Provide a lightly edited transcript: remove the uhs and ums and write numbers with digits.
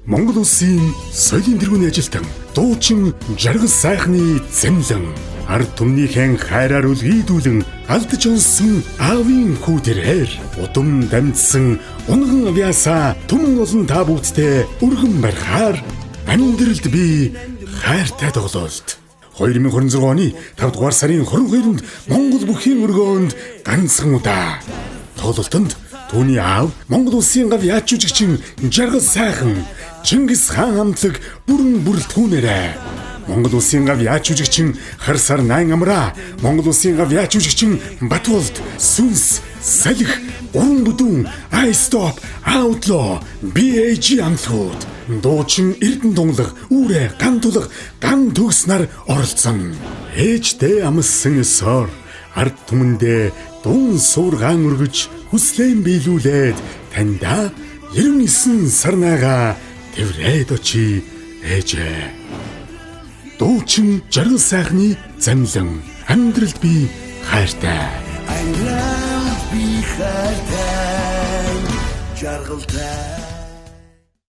Монгол Улсын соёлын тэргүүний ажилтан дуучин жаргал сайхны замлан ард түмнийхэн хайраар үлгийдүүлэн алдаж онсон аавын хүүтэрээр удам дамжсан унган авьяасаа түмэн олон та бүгдтэй өргөн барихаар амьдралд би хайртай тоглолт 2026 оны 5 дугаар сарын 22-нд Монгол бүхийн өргөөнд ганцхан удаа тоглолтод түүний аав Монгол Улсын гав яач жүжигчин жаргал сайхан Чингис хаан хамтлаг бүрэн бүрэлдэхүүнээрээ Монгол Улсын гав яач жүжигчин Харсар 8 амраа Монгол Улсын гав яач жүжигчин Батболд Сүнс Салих Уран бүдүүн I Stop Outlaw BAG амтлууд дуучин Эрдэнэ тунгалаг үүрэ ган тулах ган төгс нар оролцсон. Ээжтэй амссан ёсоор ард түмэндээ дуун суургаан өргөж хүслэн биелүүлээд таньда 99 сарнаага тэврээд очи ээжээ. Дуучин жаргал сайхны замлан амьдралд би хайртай. I love би хайртай жаргалтай